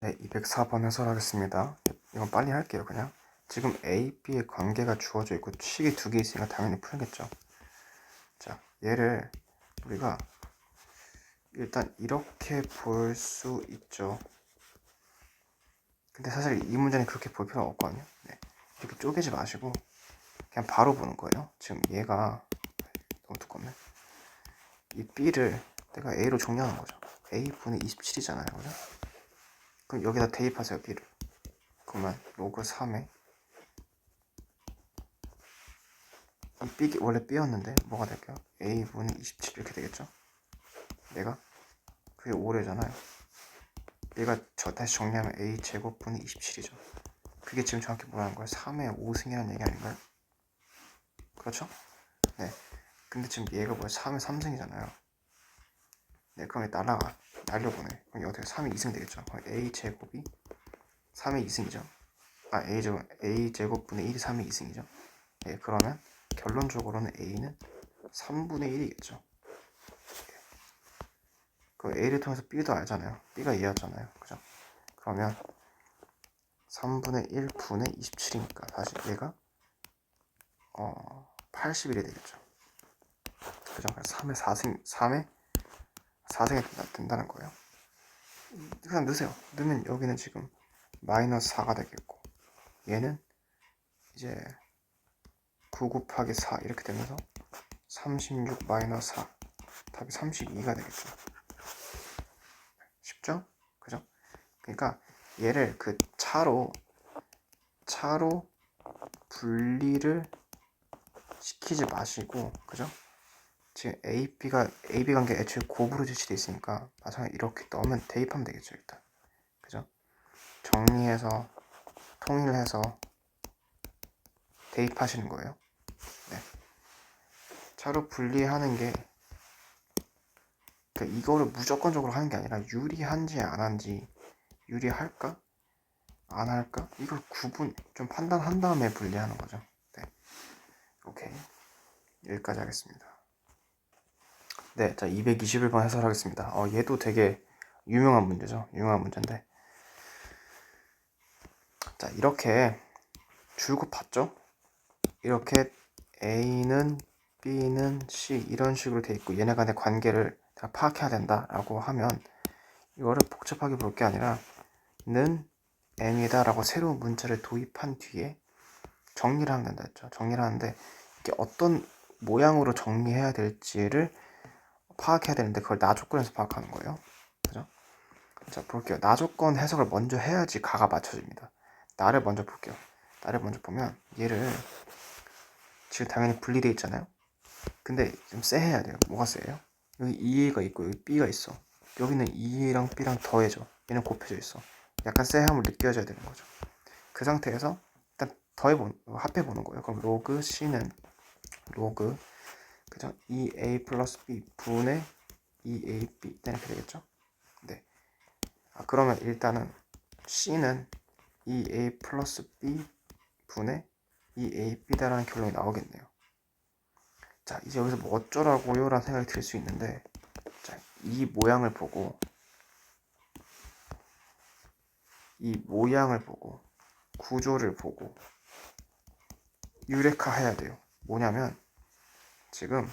네, 204번 해설하겠습니다. 이건 빨리 할게요, 그냥. 지금 A, B의 관계가 주어져 있고 식이 두 개 있으니까 당연히 풀겠죠. 자, 얘를 우리가 일단 이렇게 볼 수 있죠. 근데 사실 이 문제는 그렇게 볼 필요가 없거든요. 네, 이렇게 쪼개지 마시고 그냥 바로 보는 거예요. 지금 얘가 너무 두껍네. 이 B를 내가 A로 정리하는 거죠. A분의 27이잖아요, 그죠? 그럼 여기다 대입하세요, B를. 그러면 로그 3에 이 B 원래 B였는데 뭐가 될까요? A분의 27 이렇게 되겠죠? 내가 그게 5래잖아요. 얘가 다시 정리하면 A제곱분의 27이죠. 그게 지금 정확히 뭐라는 거예요? 3의 5승이라는 얘기 아닌가요? 그렇죠? 네. 근데 지금 얘가 뭐야? 3의 3승이잖아요. 네, 그럼 얘 날려보내. 그럼 어떻게 3의 2승 되겠죠? A제곱이 3의 2승이죠. 아, A제곱분의 1이 3의 2승이죠. 네, 그러면 결론적으로는 A는 3분의 1이겠죠. 그 A를 통해서 B도 알잖아요. B가 얘였잖아요. 그죠? 그러면 3분의 1분의 27이니까 다시 얘가 81이 되겠죠. 그죠? 3의 4승, 3의 4승이 된다는 거예요. 그냥 넣으세요. 넣으면 여기는 지금 마이너스 4가 되겠고 얘는 이제 9 곱하기 4 이렇게 되면서 36 마이너스 4 답이 32가 되겠죠. 쉽죠? 그죠? 그러니까 얘를 그 차로 분리를 시키지 마시고, 그죠? 지금 AB 관계 애초에 곱으로 제시돼 있으니까 마찬가지 이렇게 넣으면 대입하면 되겠죠, 일단. 그죠? 정리해서 통일해서 대입하시는 거예요. 네. 차로 분리하는 게 그러니까 이거를 무조건적으로 하는 게 아니라 유리한지 안 한지, 유리할까? 안 할까? 이걸 좀 판단한 다음에 분리하는 거죠. 네. 오케이. 여기까지 하겠습니다. 네, 자 221번 해설하겠습니다. 얘도 되게 유명한 문제죠. 유명한 문제인데 자 이렇게 줄곧 봤죠? 이렇게 A는 B는 C 이런 식으로 돼 있고 얘네 간의 관계를 다 파악해야 된다라고 하면 이거를 복잡하게 볼 게 아니라 는 M이다 라고 새로운 문자를 도입한 뒤에 정리를 하면 된다 했죠. 정리를 하는데 이게 어떤 모양으로 정리해야 될지를 파악해야 되는데 그걸 나 조건에서 파악하는 거예요. 그죠? 자 볼게요. 나 조건 해석을 먼저 해야지 가가 맞춰집니다. 나를 먼저 볼게요. 나를 먼저 보면 얘를 지금 당연히 분리되어 있잖아요. 근데 좀 쎄해야 돼요. 뭐가 쎄해요? 여기 2A가 있고 여기 B가 있어. 여기는 2A랑 B랑 더해져. 얘는 곱해져 있어. 약간 쎄함을 느껴져야 되는 거죠. 그 상태에서 일단 합해보는 거예요. 그럼 로그 C는 로그 그죠? 2A 플러스 B 분의 2AB 이렇게 되겠죠? 네. 그러면 일단은 C는 2A 플러스 B 분의 2AB다라는 결론이 나오겠네요. 자, 이제 여기서 뭐 어쩌라고요? 라는 생각이 들 수 있는데 자, 이 모양을 보고 구조를 보고 유레카 해야 돼요. 뭐냐면 지금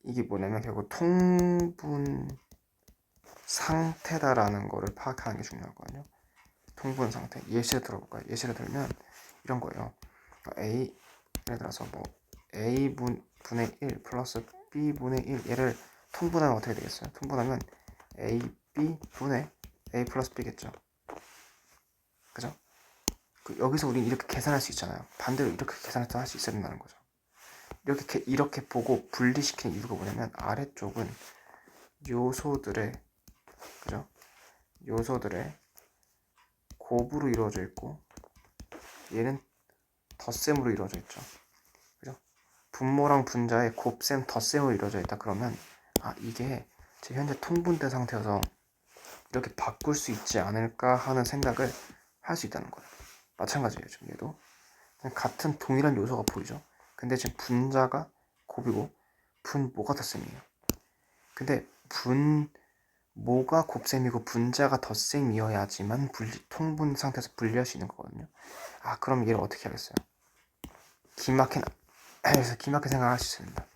이게 뭐냐면 결국 통분 상태다라는 거를 파악하는 게 중요하거든요. 통분 상태. 예시를 들어볼까요? 예시를 들면 이런 거예요. 예를 들어서 뭐 A분의 1 플러스 B분의 1 얘를 통분하면 어떻게 되겠어요? 통분하면 AB분의 A 플러스 B겠죠. 그죠? 여기서 우린 이렇게 계산할 수 있잖아요. 반대로 이렇게 계산해서 할 수 있어야 된다는 거죠. 이렇게 보고 분리시키는 이유가 뭐냐면 아래쪽은 요소들의 그죠? 요소들의 곱으로 이루어져 있고 얘는 덧셈으로 이루어져 있죠. 그죠? 분모랑 분자의 곱셈, 덧셈으로 이루어져 있다. 그러면 이게 제 현재 통분된 상태여서 이렇게 바꿀 수 있지 않을까 하는 생각을 할 수 있다는 거예요. 마찬가지예요. 지금 얘도 같은 동일한 요소가 보이죠. 근데 지금 분자가 곱이고 분모가 덧셈이에요. 근데 분모가 곱셈이고 분자가 덧셈이어야지만 통분 상태에서 분리할 수 있는 거거든요. 아, 그럼 얘를 어떻게 하겠어요? 기막힌 생각할 수 있습니다.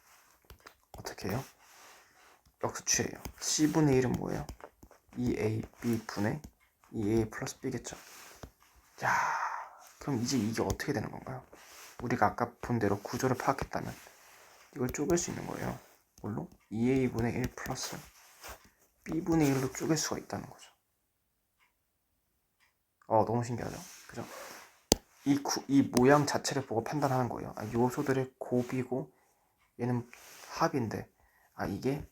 어떻게 해요? 역수치예요. C분의 1은 뭐예요? 2AB 분의 2A 플러스 B겠죠. 야, 그럼 이제 이게 어떻게 되는 건가요? 우리가 아까 본 대로 구조를 파악했다면 이걸 쪼갤 수 있는 거예요. 뭘로? 2A분의 1 플러스 B분의 1로 쪼갤 수가 있다는 거죠. 너무 신기하죠? 그죠? 이 모양 자체를 보고 판단하는 거예요. 요소들의 곱이고 얘는 합인데 이게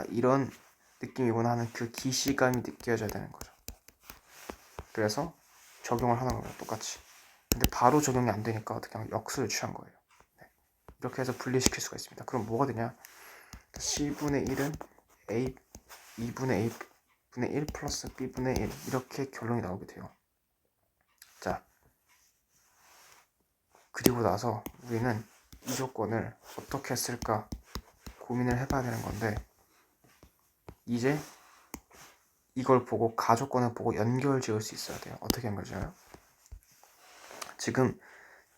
이런 느낌이구나 하는 그 기시감이 느껴져야 되는 거죠. 그래서 적용을 하는 거예요. 똑같이. 근데 바로 적용이 안 되니까 어떻게 하면 역수를 취한 거예요. 네. 이렇게 해서 분리시킬 수가 있습니다. 그럼 뭐가 되냐? C분의 1은 A 2분의 A분의 1 플러스 B분의 1 이렇게 결론이 나오게 돼요. 자, 그리고 나서 우리는 이 조건을 어떻게 했을까 고민을 해봐야 되는 건데, 이제 이걸 보고 가조건을 보고 연결 지을 수 있어야 돼요. 어떻게 연결 지어요? 지금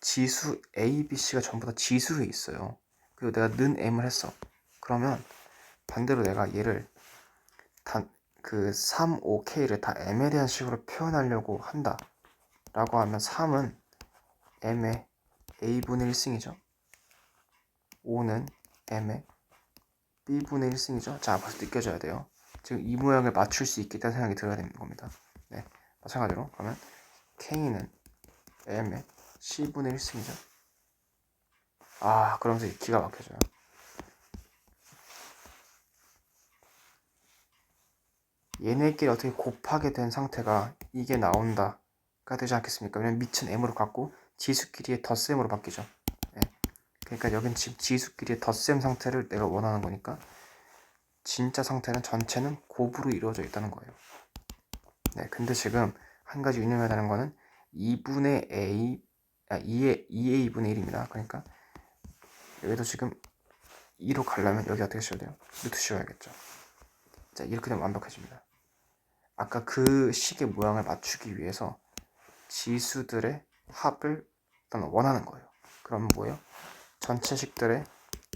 지수 A, B, C가 전부 다 지수에 있어요. 그리고 내가 는 M을 했어. 그러면 반대로 내가 얘를 그 3, 5K를 다 M에 대한 식으로 표현하려고 한다 라고 하면 3은 M의 A분의 1승이죠. 5는 M의 B분의 1승이죠. 자, 벌써 느껴져야 돼요. 지금 이 모양을 맞출 수 있겠다는 생각이 들어야 되는 겁니다. 네, 마찬가지로 그러면 K는 M의 C분의 1승이죠. 그러면서 기가 막혀져요. 얘네끼리 어떻게 곱하게 된 상태가 이게 나온다가 되지 않겠습니까? 왜냐면 밑은 M으로 갖고 지수끼리의 덧셈으로 바뀌죠. 네. 그러니까 여긴 지금 지수끼리의 덧셈 상태를 내가 원하는 거니까 진짜 상태는 전체는 곱으로 이루어져 있다는 거예요. 네, 근데 지금 한 가지 유념해야 되는 거는 2분의 A, 2A분의 1입니다. 그러니까 여기도 지금 2로 가려면 여기 어떻게 씌워야 돼요? 루트 씌워야겠죠. 자, 이렇게 되면 완벽해집니다. 아까 그 식의 모양을 맞추기 위해서 지수들의 합을 일단 원하는 거예요. 그럼 뭐예요? 전체 식들의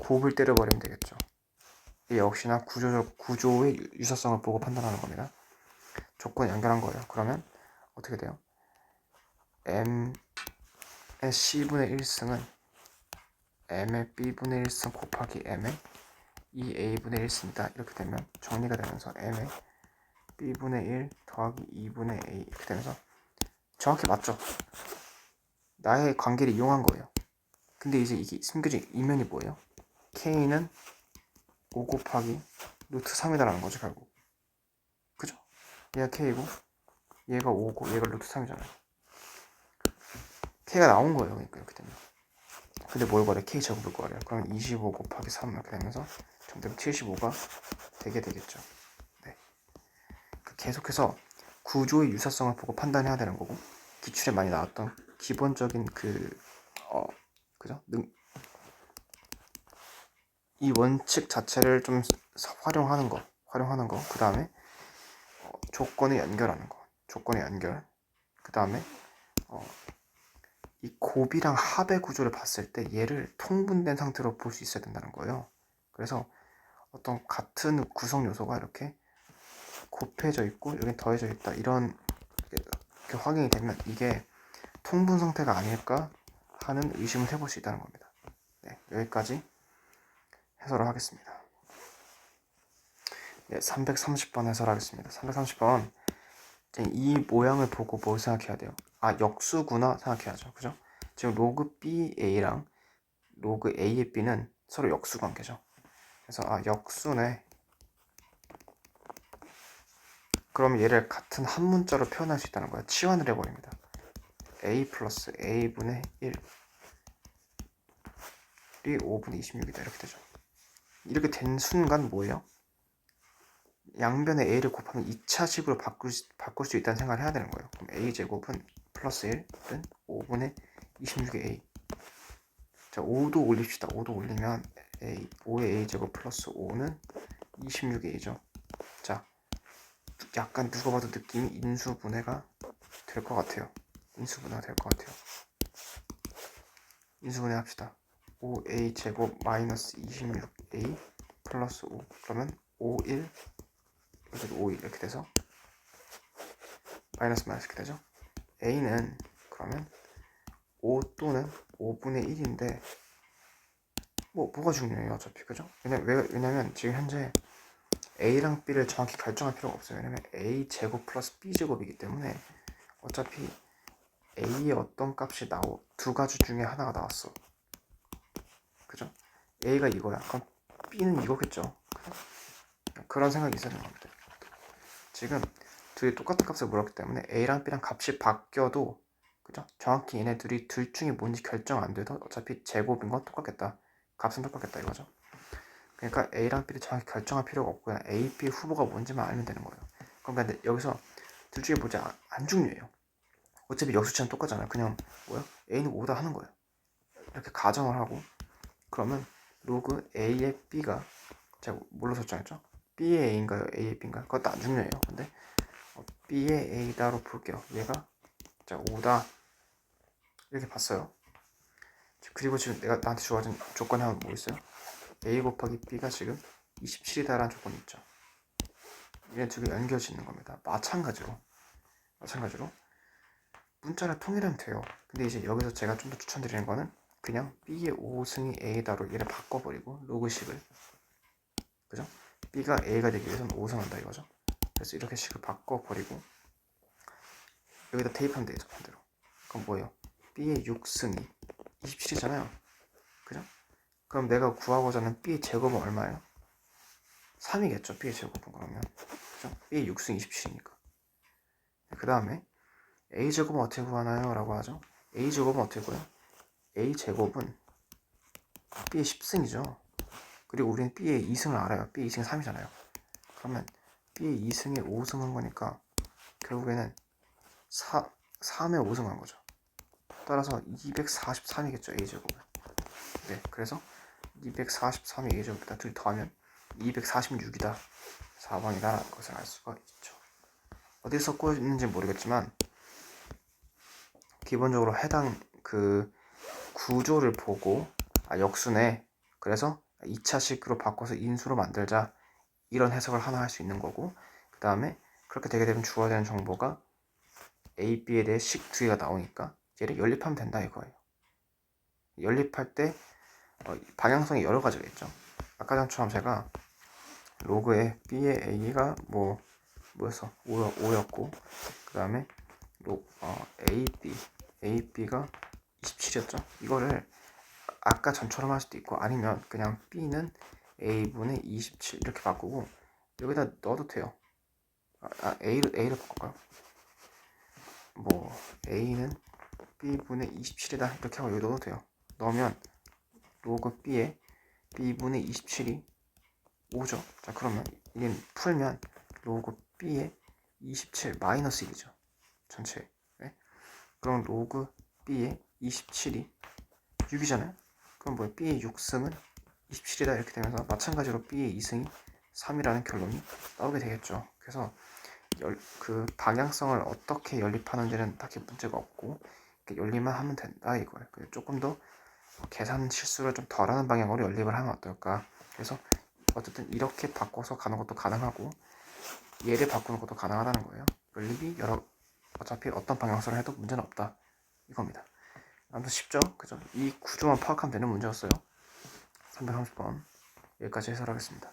곱을 때려버리면 되겠죠. 이 역시나 구조의 유사성을 보고 판단하는 겁니다. 조건 연결한 거예요. 그러면 어떻게 돼요? M의 C분의 1승은 M의 B분의 1승 곱하기 M의 2A분의 1승이다. 이렇게 되면 정리가 되면서 M의 B분의 1 더하기 2분의 A 이렇게 되면서 정확히 맞죠? 나의 관계를 이용한 거예요. 근데 이제 이게 숨겨진 이면이 뭐예요? K는 5 곱하기 루트 3이다라는 거죠, 결국. 그죠? 얘가 K고 얘가 5고 얘가 루트 3이잖아요. K가 나온 거예요. 그러니까 이렇게 되면. 근데 뭘 구하래? K 제곱을 구하래요. 그럼 25 곱하기 3 이렇게 되면서 정답이 75가 되게 되겠죠. 네. 계속해서 구조의 유사성을 보고 판단해야 되는 거고, 기출에 많이 나왔던 기본적인 그죠? 이 원칙 자체를 좀 활용하는 거, 그 다음에 조건에 연결하는 거, 조건의 연결, 그 다음에 이 곱이랑 합의 구조를 봤을 때 얘를 통분된 상태로 볼 수 있어야 된다는 거예요. 그래서 어떤 같은 구성 요소가 이렇게 곱해져 있고 여기 더해져 있다 이런 이렇게 확인이 되면 이게 통분 상태가 아닐까 하는 의심을 해볼 수 있다는 겁니다. 네, 여기까지 해설을 하겠습니다. 네, 330번 해설하겠습니다. 330번 이 모양을 보고 뭘 생각해야 돼요? 역수구나 생각해야죠. 그죠? 지금 로그 BA랑 로그 A의 B는 서로 역수 관계죠. 그래서 역수네. 그럼 얘를 같은 한 문자로 표현할 수 있다는 거예요. 치환을 해버립니다. A 플러스 A분의 1이 5분의 26이다 이렇게 되죠. 이렇게 된 순간 뭐예요? 양변에 A를 곱하면 2차식으로 바꿀 수 있다는 생각을 해야 되는 거예요. 그럼 A제곱은 플러스 1은 5분의 26의 A. 자, 5도 올립시다. 5도 올리면 5의 a제곱 플러스 5는 26a죠. 자, 약간 누가 봐도 느낌이 인수분해가 될 것 같아요. 인수분해가 될 것 같아요. 인수분해 합시다. 5a 제곱 마이너스 26a 플러스 5. 그러면 51 여기도 51 이렇게 돼서 마이너스 이렇게 되죠. a는 그러면 5 또는 5분의 1인데 뭐가 중요해요 어차피, 그죠? 왜냐면 지금 현재 a랑 b를 정확히 결정할 필요가 없어요. 왜냐면 a 제곱 플러스 b 제곱이기 때문에 어차피 a의 어떤 값이 두 가지 중에 하나가 나왔어, 그죠? a가 이거야. 그럼 b는 이거겠죠. 그런 생각이 있어야 되는 겁니다. 지금 둘이 똑같은 값을 물었기 때문에 a랑 b랑 값이 바뀌어도, 그죠? 정확히 얘네 둘 중에 뭔지 결정 안 돼도 어차피 제곱인 건 똑같겠다. 값은 똑같겠다 이거죠. 그러니까 a랑 b를 정확히 결정할 필요가 없고 그냥 a, b 후보가 뭔지만 알면 되는 거예요. 그러니까 여기서 둘 중에 뭐지 안 중요해요. 어차피 역수치는 똑같잖아요. 그냥 a는 5다 하는 거예요. 이렇게 가정을 하고, 그러면 로그 a의 b가, 제가 뭘로 설정했죠? b의 a인가요? a의 b인가요? 그것도 안 중요해요. 근데 b의 a다로 볼게요. 얘가 자 5다 이렇게 봤어요. 그리고 지금 내가 나한테 주어진 조건이 하면 뭐 있어요? a 곱하기 b가 지금 27이다라는 조건이 있죠. 얘네 두 개 연결짓는 겁니다. 마찬가지로 문자를 통일하면 돼요. 근데 이제 여기서 제가 좀 더 추천드리는 거는 그냥 b의 5승이 a다로 얘를 바꿔버리고 로그식을, 그죠? b가 a가 되기 위해서는 5승한다 이거죠. 그래서 이렇게 식을 바꿔버리고 여기다 대입하면 되죠. 반대로. 그럼 뭐예요? b의 6승이 27이잖아요. 그죠? 그럼 내가 구하고자 하는 b의 제곱은 얼마예요? 3이겠죠. b의 제곱은 그러면. 그죠? b의 6승 27이니까. 그 다음에 a제곱은 어떻게 구하나요? 라고 하죠. a제곱은 어떻게 구해요? a제곱은 b의 10승이죠. 그리고 우리는 b의 2승을 알아요. b의 2승이 3이잖아요. 그러면 b의 2승에 5승 한 거니까 결국에는 3에 5승 한 거죠. 따라서 243이겠죠. a제곱은. 네, 그래서 243이 a제곱이다. 둘이 더하면 246이다. 4번이다 라는 것을 알 수가 있죠. 어디서 꼬였는지 모르겠지만 기본적으로 해당 그 구조를 보고 역수네, 그래서 2차식으로 바꿔서 인수로 만들자, 이런 해석을 하나 할 수 있는 거고, 그 다음에 그렇게 되게 되면 주어야 되는 정보가 A, B에 대해 식 두 개가 나오니까 얘를 연립하면 된다 이거예요. 연립할 때 방향성이 여러 가지가 있죠. 아까 전처럼 제가 로그에 B의 A가 뭐였어? 5였고 그 다음에 AB가 27이었죠. 이거를 아까 전처럼 할 수도 있고 아니면 그냥 B는 A분의 27 이렇게 바꾸고 여기다 넣어도 돼요. A를 바꿀까요? A는 B분의 27이다 이렇게 하고 여기 넣어도 돼요. 넣으면 로그 B에 B분의 27이 5죠. 자, 그러면 이게 풀면 로그 B에 27 마이너스 1이죠. 전체. 네? 그럼 로그 B에 27이 6이잖아요. 그럼 B의 6승은 27이다 이렇게 되면서 마찬가지로 B의 2승이 3이라는 결론이 나오게 되겠죠. 그래서 그 방향성을 어떻게 연립하는지는 딱히 문제가 없고 연립만 하면 된다 이거예요. 조금 더 계산 실수를 좀 덜하는 방향으로 연립을 하면 어떨까. 그래서 어쨌든 이렇게 바꿔서 가는 것도 가능하고 얘를 바꾸는 것도 가능하다는 거예요. 연립이 어차피 어떤 방향성을 해도 문제는 없다 이겁니다. 아무튼 쉽죠? 그죠? 이 구조만 파악하면 되는 문제였어요. 330번 여기까지 해설하겠습니다.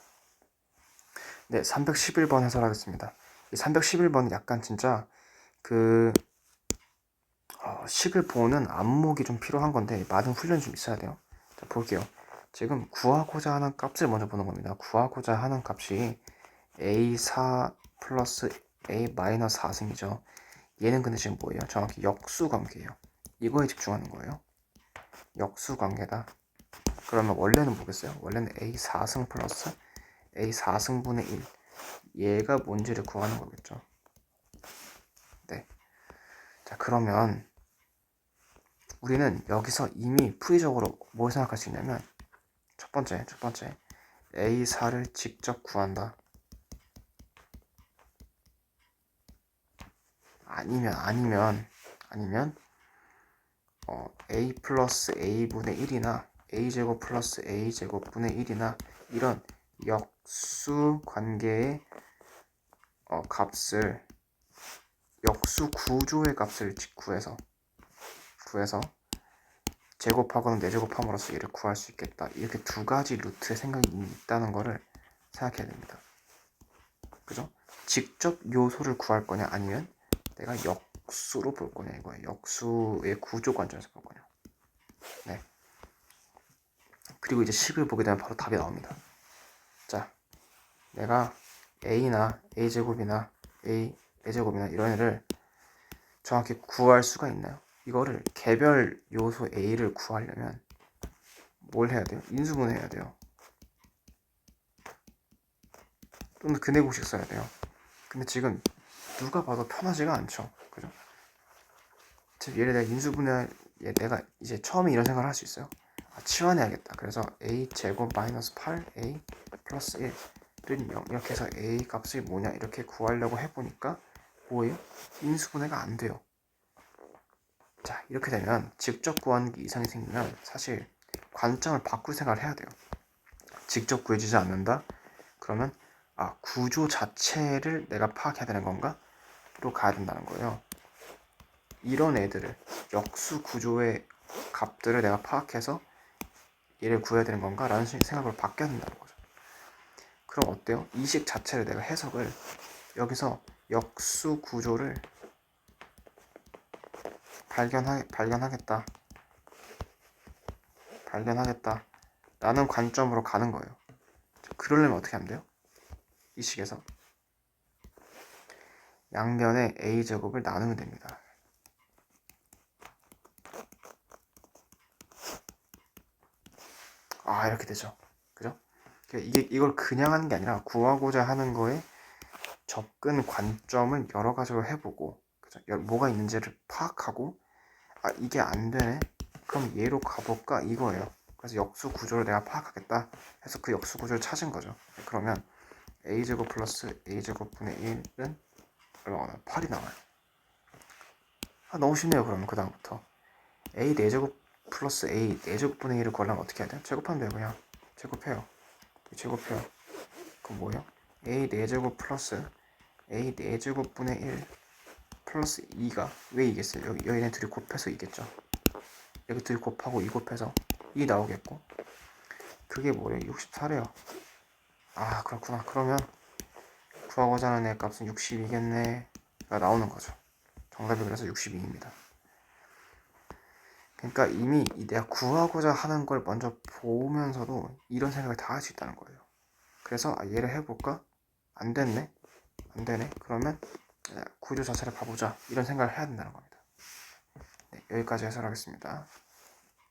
네, 311번 해설하겠습니다. 이 311번은 약간 진짜 식을 보는 안목이 좀 필요한 건데 많은 훈련이 좀 있어야 돼요. 자, 볼게요. 지금 구하고자 하는 값을 먼저 보는 겁니다. 구하고자 하는 값이 A4 플러스 A 마이너스 4승이죠. 얘는 근데 지금 뭐예요? 정확히 역수 관계예요. 이거에 집중하는 거예요. 역수 관계다. 그러면 원래는 뭐겠어요? 원래는 A4승 플러스 A4승분의 1. 얘가 뭔지를 구하는 거겠죠. 네. 자, 그러면 우리는 여기서 이미 풀이적으로 뭘 생각할 수 있냐면 첫 번째 A4를 직접 구한다. 아니면 A 플러스 A분의 1이나 A제곱 플러스 A제곱분의 1이나 이런 역수 관계의 값을 역수 구조의 값을 구해서 제곱하거나 내제곱함으로써 얘를 구할 수 있겠다. 이렇게 두 가지 루트의 생각이 있다는 거를 생각해야 됩니다. 그죠? 직접 요소를 구할 거냐 아니면 내가 역수로 볼 거냐 이거예요. 역수의 구조 관점에서 볼 거냐. 네. 그리고 이제 식을 보게 되면 바로 답이 나옵니다. 자, 내가 A나 A제곱이나 A제곱이나 이런 애를 정확히 구할 수가 있나요? 이거를 개별 요소 A를 구하려면 뭘 해야 돼요? 인수분해해야 돼요. 또는 근해공식 써야 돼요. 근데 지금 누가 봐도 편하지가 않죠. 그죠? 즉 얘를 내가 인수분해 내가 이제 처음에 이런 생각을 할 수 있어요. 치환해야겠다. 그래서 A 제곱 마이너스 8A 플러스 1은 0 이렇게 해서 A 값이 뭐냐 이렇게 구하려고 해보니까 뭐예요? 인수분해가 안 돼요. 자, 이렇게 되면 직접 구하는 게 이상이 생기면 사실 관점을 바꿀 생각을 해야 돼요. 직접 구해지지 않는다? 그러면 구조 자체를 내가 파악해야 되는 건가? 로 가야 된다는 거예요. 이런 애들을 역수 구조의 값들을 내가 파악해서 얘를 구해야 되는 건가? 라는 생각으로 바뀌어야 된다는 거죠. 그럼 어때요? 이 식 자체를 내가 해석을 여기서 역수 구조를 발견하겠다 라는 관점으로 가는 거예요. 그러려면 어떻게 하면 돼요? 이 식에서 양변에 A제곱을 나누면 됩니다. 이렇게 되죠. 그죠? 이걸 그냥 하는 게 아니라 구하고자 하는 거에 접근 관점을 여러 가지로 해보고, 그죠? 뭐가 있는지를 파악하고, 이게 안 되네? 그럼 얘로 가볼까? 이거예요. 그래서 역수 구조를 내가 파악하겠다 해서 그 역수 구조를 찾은 거죠. 그러면 A제곱 플러스 A제곱분의 1은 얼마가 나와요? 8이 나와요. 너무 쉽네요. 그러면 그 다음부터 A 4제곱 플러스 A 4제곱분의 1을 구하려면 어떻게 해야 돼요? 제곱하면 돼요. 그냥 제곱해요. 그럼 뭐예요? A 4제곱 플러스 A 4제곱분의 1 플러스 2가 왜 이겠어요? 여기네 둘이 곱해서 이겠죠. 여기 둘이 곱하고 2 곱해서 2 나오겠고, 그게 뭐래요? 64래요. 그렇구나. 그러면 구하고자 하는 애 값은 62겠네 가 나오는 거죠. 정답이 그래서 62입니다. 그러니까 이미 내가 구하고자 하는 걸 먼저 보면서도 이런 생각을 다 할 수 있다는 거예요. 그래서 얘를 해볼까? 안 되네. 그러면 구조 자체를 봐보자. 이런 생각을 해야 된다는 겁니다. 네, 여기까지 해설하겠습니다.